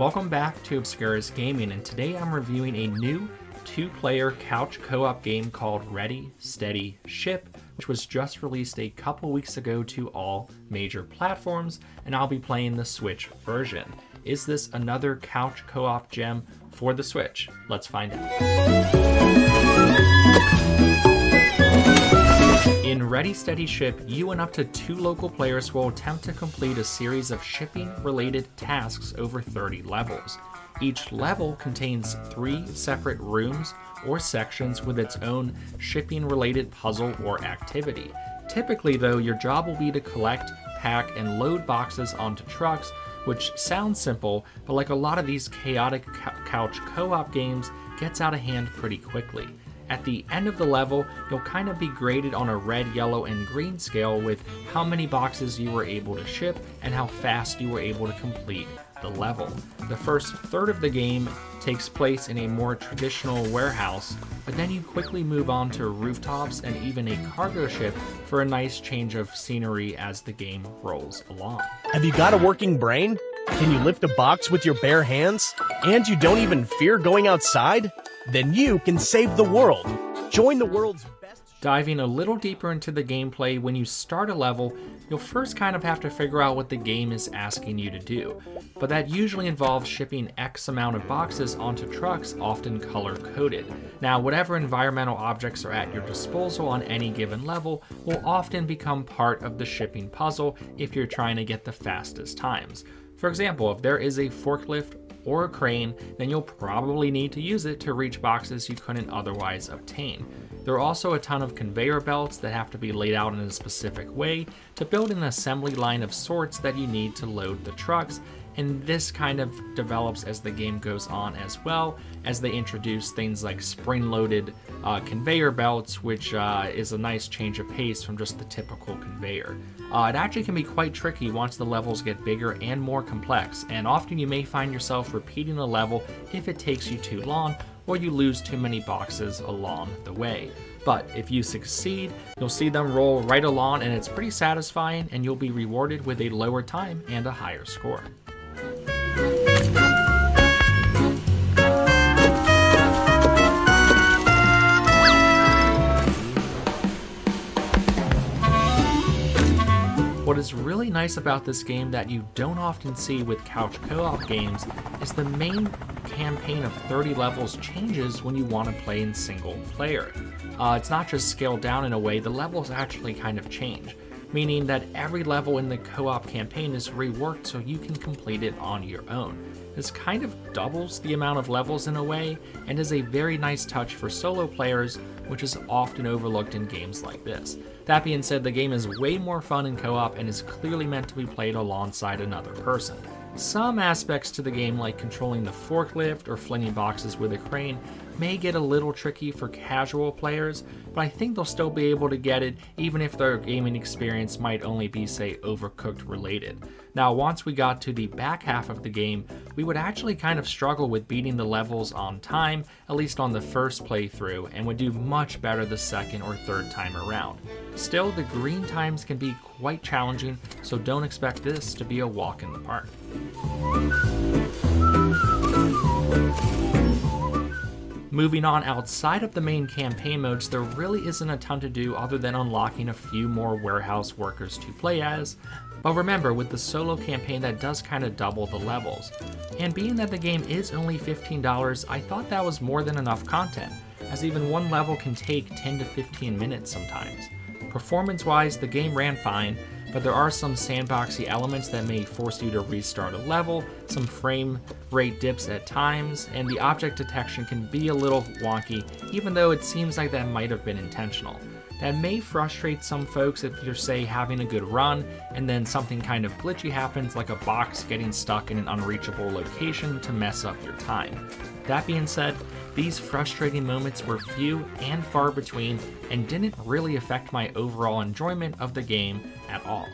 Welcome back to Obscurus Gaming, and today I'm reviewing a new two-player couch co-op game called Ready, Steady, Ship, which was just released a couple weeks ago to all major platforms, and I'll be playing the Switch version. Is this another couch co-op gem for the Switch? Let's find out. In Ready, Steady, Ship, you and up to 2 local players will attempt to complete a series of shipping-related tasks over 30 levels. Each level contains 3 separate rooms or sections with its own shipping-related puzzle or activity. Typically, though, your job will be to collect, pack, and load boxes onto trucks, which sounds simple, but like a lot of these chaotic couch co-op games, gets out of hand pretty quickly. At the end of the level, you'll kind of be graded on a red, yellow, and green scale with how many boxes you were able to ship and how fast you were able to complete the level. The first third of the game takes place in a more traditional warehouse, but then you quickly move on to rooftops and even a cargo ship for a nice change of scenery as the game rolls along. Have you got a working brain? Can you lift a box with your bare hands? And you don't even fear going outside? Then you can save the world. Join the world's best. Diving a little deeper into the gameplay, when you start a level, you'll first kind of have to figure out what the game is asking you to do. But that usually involves shipping X amount of boxes onto trucks, often color-coded. Now, whatever environmental objects are at your disposal on any given level will often become part of the shipping puzzle if you're trying to get the fastest times. For example, if there is a forklift or a crane, then you'll probably need to use it to reach boxes you couldn't otherwise obtain. There are also a ton of conveyor belts that have to be laid out in a specific way to build an assembly line of sorts that you need to load the trucks, and this kind of develops as the game goes on, as well as they introduce things like spring-loaded conveyor belts, which is a nice change of pace from just the typical conveyor. It actually can be quite tricky once the levels get bigger and more complex, and often you may find yourself repeating a level if it takes you too long or you lose too many boxes along the way. But if you succeed, you'll see them roll right along, and it's pretty satisfying, and you'll be rewarded with a lower time and a higher score. What is really nice about this game that you don't often see with couch co-op games is the main campaign of 30 levels changes when you want to play in single player. It's not just scaled down in a way, the levels actually kind of change, meaning that every level in the co-op campaign is reworked so you can complete it on your own. This kind of doubles the amount of levels in a way, and is a very nice touch for solo players, which is often overlooked in games like this. That being said, the game is way more fun in co-op and is clearly meant to be played alongside another person. Some aspects to the game, like controlling the forklift or flinging boxes with a crane, may get a little tricky for casual players, but I think they'll still be able to get it even if their gaming experience might only be, say, Overcooked related. Now, once we got to the back half of the game, we would actually kind of struggle with beating the levels on time, at least on the first playthrough, and would do much better the second or third time around. Still, the green times can be quite challenging, so don't expect this to be a walk in the park. Moving on outside of the main campaign modes, there really isn't a ton to do other than unlocking a few more warehouse workers to play as. But remember, with the solo campaign, that does kind of double the levels. And being that the game is only $15, I thought that was more than enough content, as even one level can take 10 to 15 minutes sometimes. Performance-wise, the game ran fine, but there are some sandboxy elements that may force you to restart a level, some frame rate dips at times, and the object detection can be a little wonky, even though it seems like that might have been intentional. That may frustrate some folks if you're, say, having a good run, and then something kind of glitchy happens, like a box getting stuck in an unreachable location to mess up your time. That being said, these frustrating moments were few and far between, and didn't really affect my overall enjoyment of the game at all.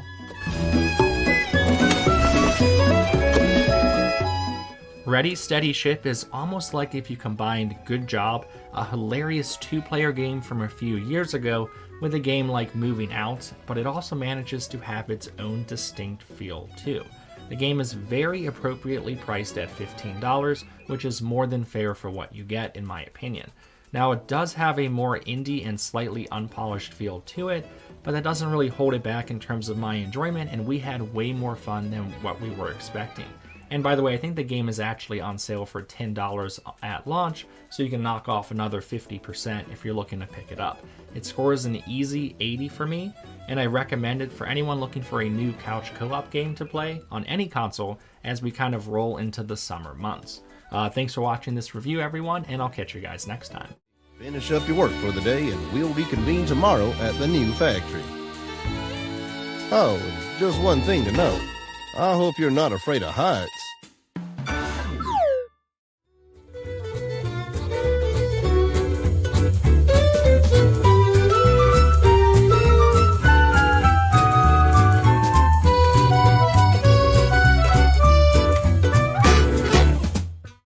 Ready, Steady, Ship is almost like if you combined Good Job, a hilarious 2-player game from a few years ago, with a game like Moving Out, but it also manages to have its own distinct feel too. The game is very appropriately priced at $15, which is more than fair for what you get, in my opinion. Now, it does have a more indie and slightly unpolished feel to it, but that doesn't really hold it back in terms of my enjoyment, and we had way more fun than what we were expecting. And by the way, I think the game is actually on sale for $10 at launch, so you can knock off another 50% if you're looking to pick it up. It scores an easy 80 for me, and I recommend it for anyone looking for a new couch co-op game to play on any console as we kind of roll into the summer months. Thanks for watching this review, everyone, and I'll catch you guys next time. Finish up your work for the day and we'll reconvene tomorrow at the new factory. Oh, and just one thing to note. I hope you're not afraid of heights.